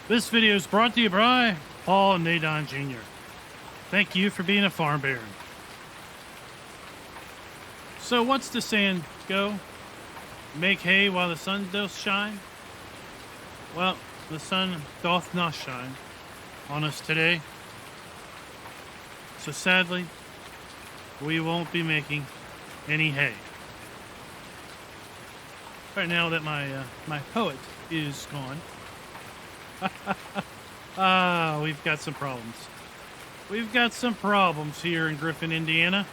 This video is brought to you by Paul Nadon Jr. Thank you for being a farm baron. So what's the saying go? Make hay while the sun doth shine? Well, the sun doth not shine on us today. So sadly, we won't be making any hay. Right now that my poet is gone. We've got some problems. We've got some problems here in Griffin, Indiana.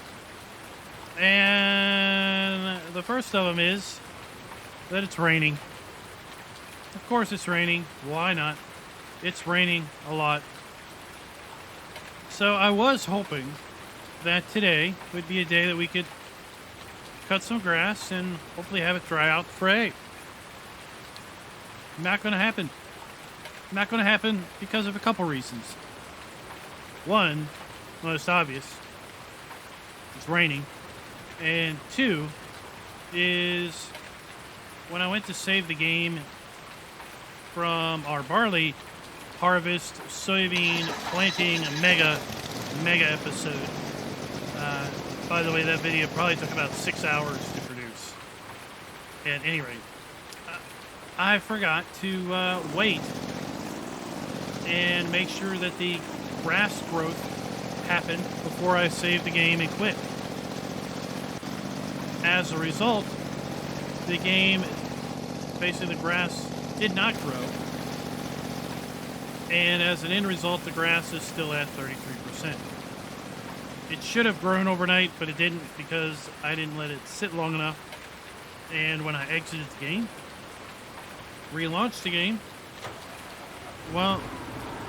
And the first of them is that it's raining. Of course it's raining. Why not? It's raining a lot. So I was hoping that today would be a day that we could cut some grass and hopefully have it dry out for hay. Not going to happen. Not going to happen because of a couple reasons. One, most obvious, it's raining. And two is when I went to save the game from our barley harvest soybean planting mega episode. By the way, that video probably took about 6 hours to produce. At any rate, I forgot to wait and make sure that the grass growth happened before I saved the game and quit. As a result, the game, basically the grass did not grow. And as an end result, the grass is still at 33%. It should have grown overnight, but it didn't because I didn't let it sit long enough. And when I exited the game, relaunched the game, well,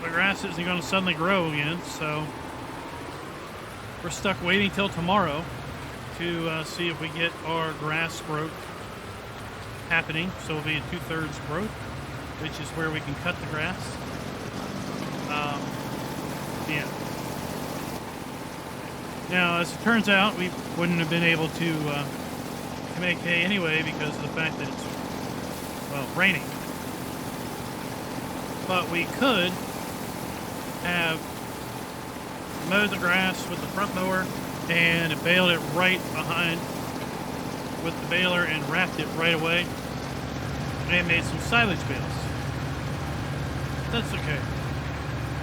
the grass isn't going to suddenly grow again, so we're stuck waiting till tomorrow to see if we get our grass growth happening. So it'll be a 2/3 growth, which is where we can cut the grass. Yeah. Now, as it turns out, we wouldn't have been able to make hay anyway because of the fact that it's, well, raining. But we could have mowed the grass with the front mower and baled it right behind with the baler and wrapped it right away and made some silage bales. That's okay.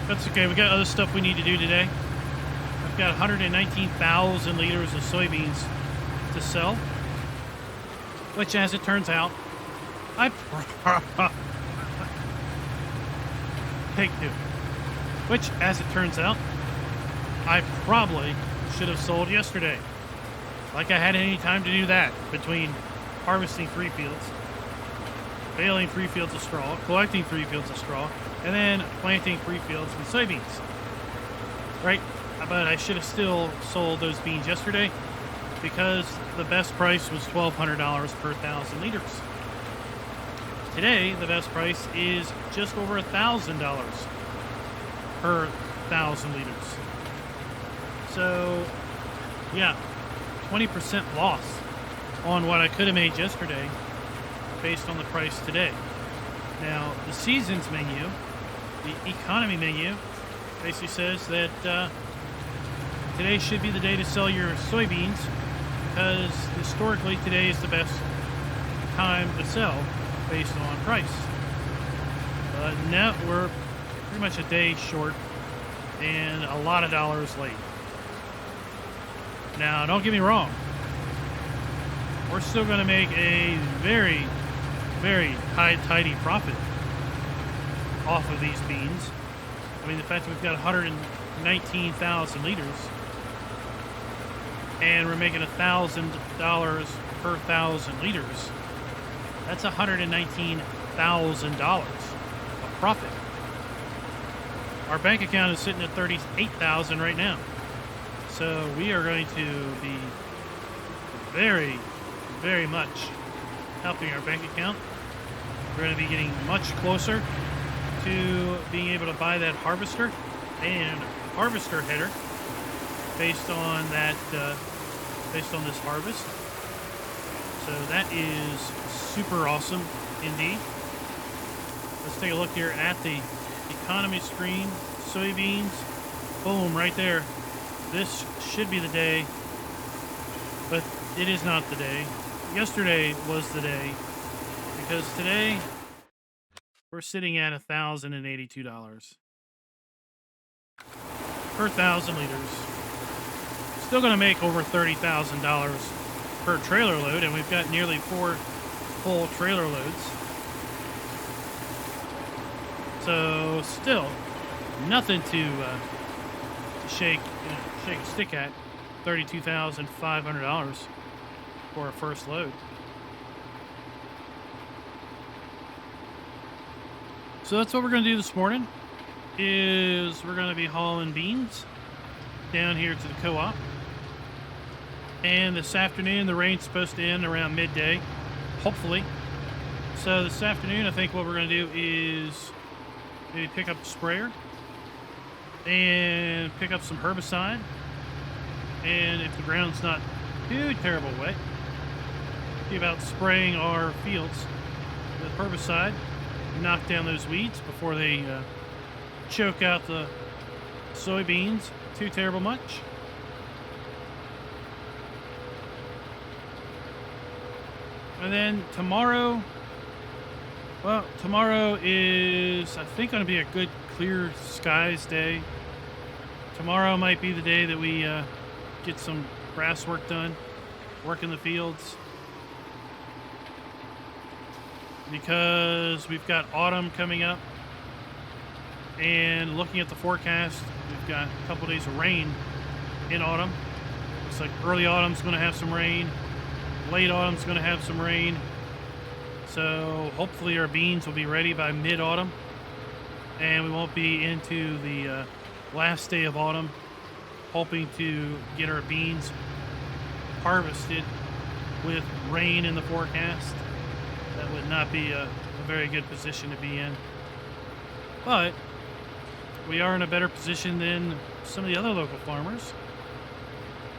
That's okay. We got other stuff we need to do today. I've got 119,000 liters of soybeans to sell, which, as it turns out, take two. Which, as it turns out, I probably should have sold yesterday. Like I had any time to do that between harvesting 3 fields, baling 3 fields of straw, collecting 3 fields of straw, and then planting 3 fields with soybeans. Right? But I should have still sold those beans yesterday because the best price was $1,200 per 1,000 liters. Today, the best price is just over $1,000 per 1,000 liters. So, yeah, 20% loss on what I could have made yesterday based on the price today. Now, the seasons menu, the economy menu, basically says that today should be the day to sell your soybeans because historically today is the best time to sell based on price. Now we're pretty much a day short and a lot of dollars late. Now, don't get me wrong. We're still going to make a very, very high, tidy profit off of these beans. I mean, the fact that we've got 119,000 liters and we're making $1,000 per 1,000 liters, that's $119,000 of profit. Our bank account is sitting at $38,000 right now. So we are going to be very, very much helping our bank account. We're going to be getting much closer to being able to buy that harvester and harvester header based on that, based on this harvest. So that is super awesome indeed. Let's take a look here at the economy screen, soybeans, boom, right there. This should be the day, but it is not the day. Yesterday was the day, because today we're sitting at $1,082 per 1,000 liters. Still going to make over $30,000 per trailer load, and we've got nearly 4 full trailer loads. So still nothing to shake a stick at. $32,500 for a first load. So that's what we're going to do this morning. Is we're going to be hauling beans down here to the co-op. And this afternoon, the rain's supposed to end around midday, hopefully. So this afternoon, I think what we're going to do is maybe pick up a sprayer and pick up some herbicide. And if the ground's not too terrible wet, be about spraying our fields with herbicide, knock down those weeds before they choke out the soybeans too terrible much. And then tomorrow, well, tomorrow is, I think, going to be a good clear skies day. Tomorrow might be the day that we get some grass work done, work in the fields. Because we've got autumn coming up. And looking at the forecast, we've got a couple days of rain in autumn. Looks like early autumn's going to have some rain. Late autumn's going to have some rain. So hopefully our beans will be ready by mid-autumn. And we won't be into the last day of autumn hoping to get our beans harvested with rain in the forecast. That would not be a very good position to be in. But we are in a better position than some of the other local farmers.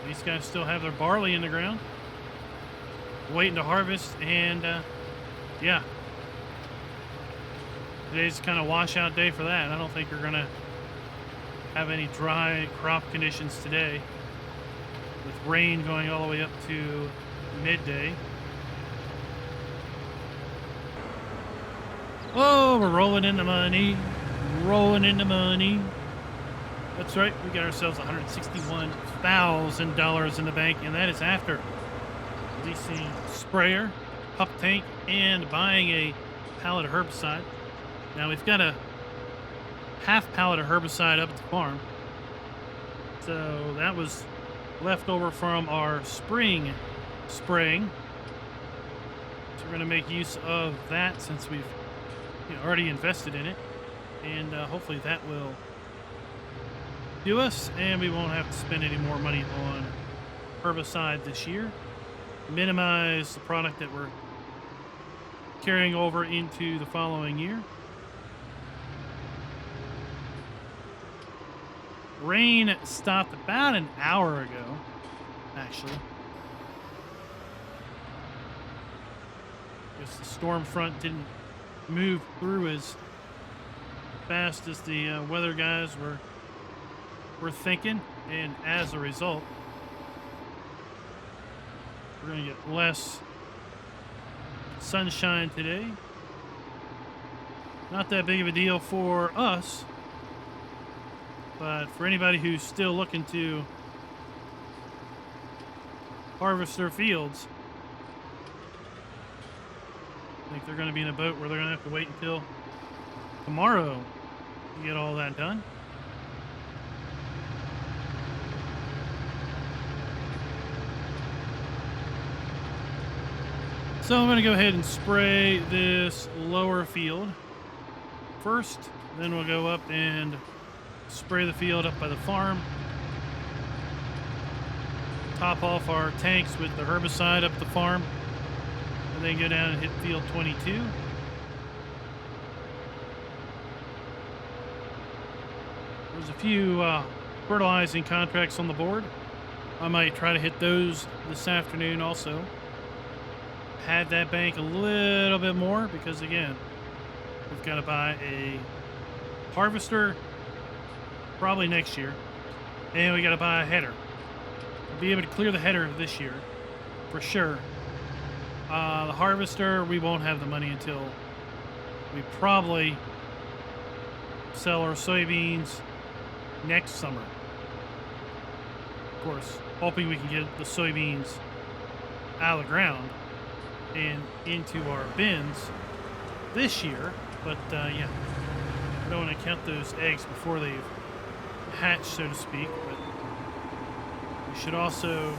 These guys still have their barley in the ground, waiting to harvest, and yeah. Today's kind of washout day for that. I don't think we're going to have any dry crop conditions today, with rain going all the way up to midday. Oh, we're rolling in the money. Rolling in the money. That's right. We got ourselves $161,000 in the bank, and that is after leasing sprayer, pup tank, and buying a pallet of herbicide. Now, we've got a half pallet of herbicide up at the farm. So that was left over from our spring spraying. So we're going to make use of that since we've already invested in it, and hopefully that will do us, and we won't have to spend any more money on herbicide this year. Minimize the product that we're carrying over into the following year. Rain stopped about an hour ago, actually. Guess the storm front didn't move through as fast as the weather guys were thinking, and as a result, we're going to get less sunshine today. Not that big of a deal for us, but for anybody who's still looking to harvest their fields, I think they're going to be in a boat where they're going to have to wait until tomorrow to get all that done. So I'm going to go ahead and spray this lower field first. Then we'll go up and spray the field up by the farm. Top off our tanks with the herbicide up the farm. And then go down and hit field 22. There's a few fertilizing contracts on the board. I might try to hit those this afternoon also. Had that bank a little bit more because, again, we've got to buy a Harvester, probably next year. And we got to buy a header. We'll be able to clear the header this year, for sure. The harvester, we won't have the money until we probably sell our soybeans next summer. Of course, hoping we can get the soybeans out of the ground and into our bins this year. But yeah, I don't want to count those eggs before they've hatched, so to speak. But we should also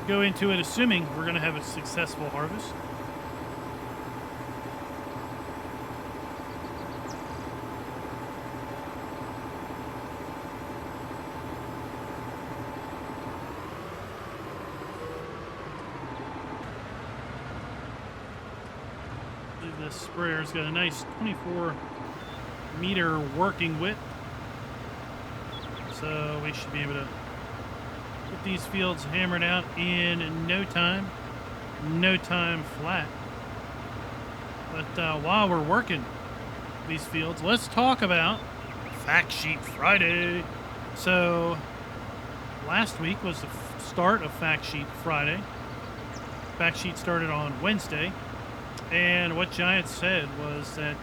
go into it assuming we're going to have a successful harvest. The sprayer's got a nice 24-meter working width, so we should be able to get these fields hammered out in no time flat. But while we're working these fields, let's talk about Fact Sheet Friday. So last week was the start of Fact Sheet Friday. Fact Sheet started on Wednesday. And what Giant said was that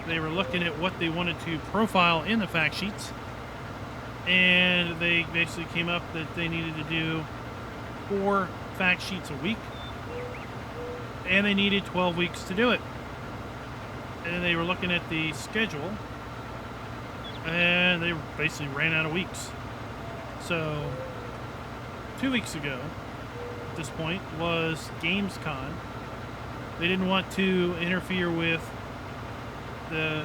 they were looking at what they wanted to profile in the fact sheets, and they basically came up that they needed to do 4 fact sheets a week, and they needed 12 weeks to do it. And they were looking at the schedule, and they basically ran out of weeks. So 2 weeks ago, at this point, was Gamescom. They didn't want to interfere with the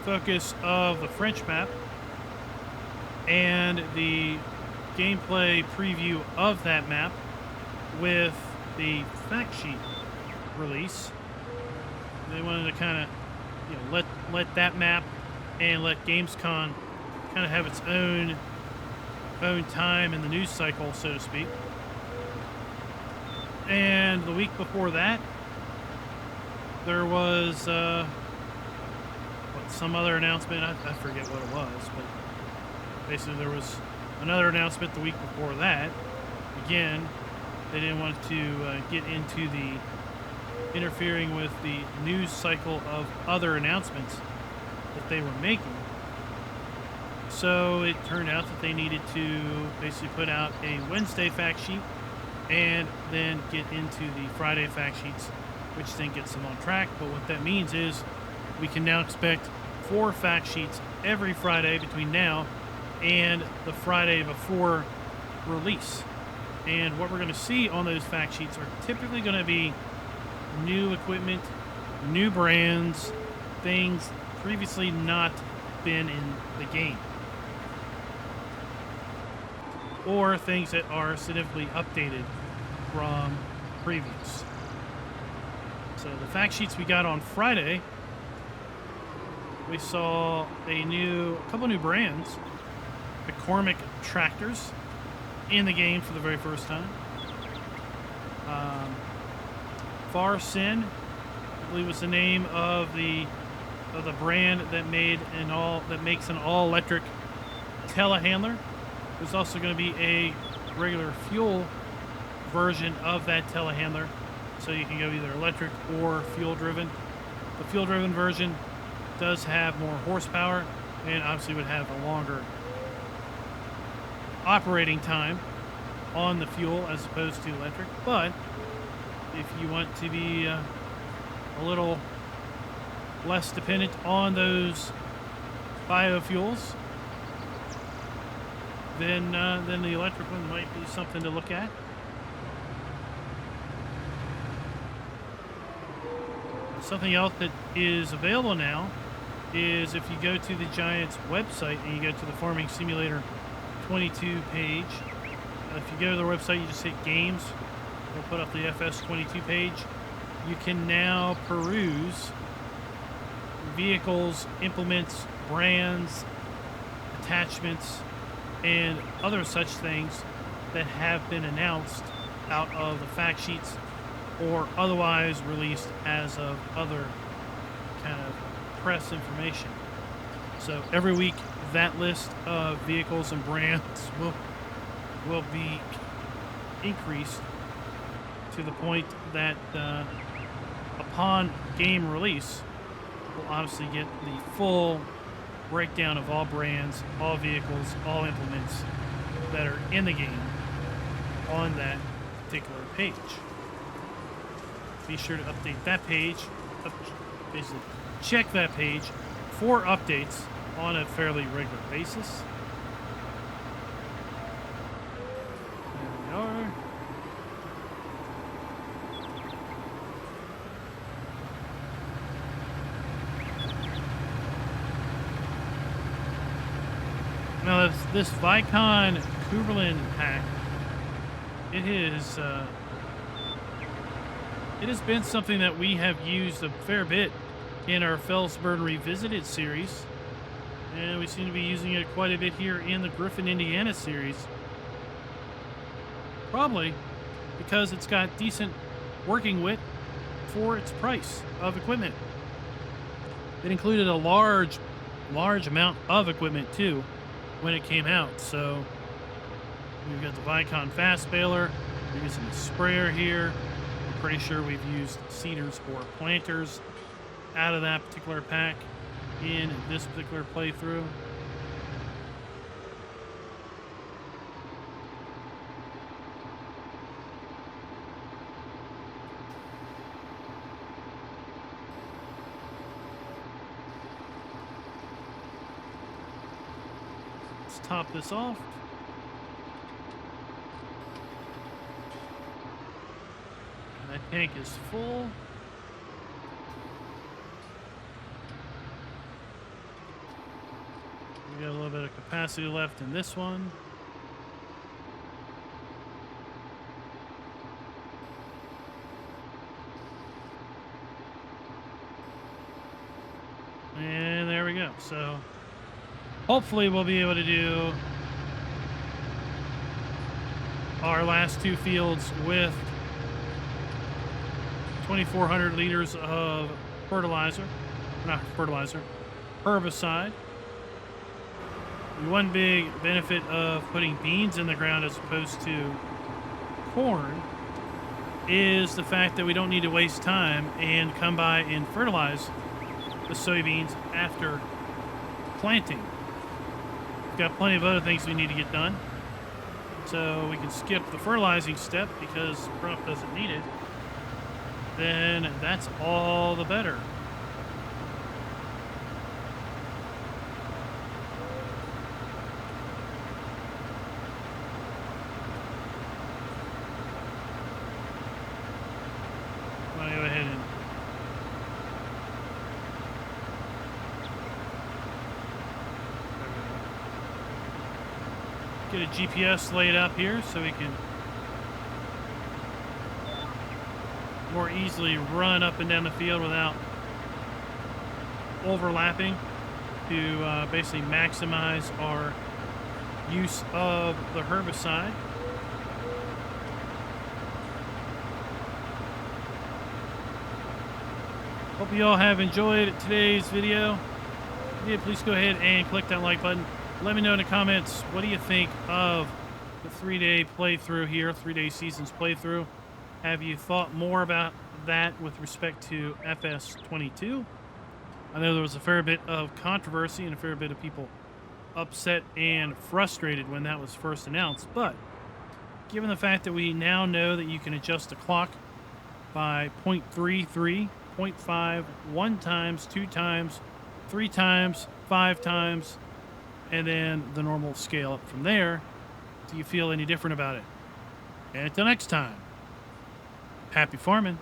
focus of the French map and the gameplay preview of that map with the fact sheet release. They wanted to kind of, let that map and let Gamescom kind of have its own time in the news cycle, so to speak. And the week before that, there was some other announcement. I forget what it was, but basically there was another announcement the week before that. Again, they didn't want to get into the interfering with the news cycle of other announcements that they were making. So it turned out that they needed to basically put out a Wednesday fact sheet and then get into the Friday fact sheets, which then gets them on track. But what that means is we can now expect 4 fact sheets every Friday between now and the Friday before release. And what we're going to see on those fact sheets are typically going to be new equipment, new brands, things previously not been in the game, or things that are significantly updated from previous. So the fact sheets we got on Friday, we saw a couple new brands, McCormick tractors, in the game for the very first time. FARSIN, I believe, was the name of the brand that makes an all-electric telehandler. There's also going to be a regular fuel version of that telehandler, so you can go either electric or fuel-driven. The fuel-driven version does have more horsepower and obviously would have a longer operating time on the fuel as opposed to electric. But if you want to be a little less dependent on those biofuels, then the electric one might be something to look at. Something else that is available now is if you go to the Giants website and you go to the Farming Simulator 22 page. If you go to their website, you just hit Games. They'll put up the FS22 page. You can now peruse vehicles, implements, brands, attachments, and other such things that have been announced out of the fact sheets or otherwise released as of other kind of press information. So every week, that list of vehicles and brands will be increased to the point that upon game release, we'll obviously get the full breakdown of all brands, all vehicles, all implements that are in the game on that particular page. Be sure to update that page, basically check that page for updates on a fairly regular basis. There we are. Now, this Vicon Kuberlin pack, it has been something that we have used a fair bit in our Felsburn Revisited series, and we seem to be using it quite a bit here in the Griffin, Indiana series. Probably because it's got decent working width for its price of equipment. It included a large amount of equipment too when it came out. So we've got the Vicon fast baler, we're using a sprayer here. I'm pretty sure we've used seeders or planters out of that particular pack in this particular playthrough. Let's top this off. And that tank is full. We got a little bit of capacity left in this one. And there we go. So hopefully we'll be able to do our last two fields with 2,400 liters of fertilizer. Not fertilizer, herbicide. One big benefit of putting beans in the ground as opposed to corn is the fact that we don't need to waste time and come by and fertilize the soybeans after planting. We've got plenty of other things we need to get done, so we can skip the fertilizing step because the crop doesn't need it. Then that's all the better. Go ahead and get a GPS laid up here so we can more easily run up and down the field without overlapping to basically maximize our use of the herbicide. Hope you all have enjoyed today's video. Yeah, please go ahead and click that like button. Let me know in the comments, what do you think of the 3-day playthrough here, 3-day seasons playthrough? Have you thought more about that with respect to FS22? I know there was a fair bit of controversy and a fair bit of people upset and frustrated when that was first announced, but given the fact that we now know that you can adjust the clock by 0.33, 0.5, 1 times, 2 times, 3 times, 5 times, and then the normal scale up from there, do you feel any different about it? And until next time, happy farming.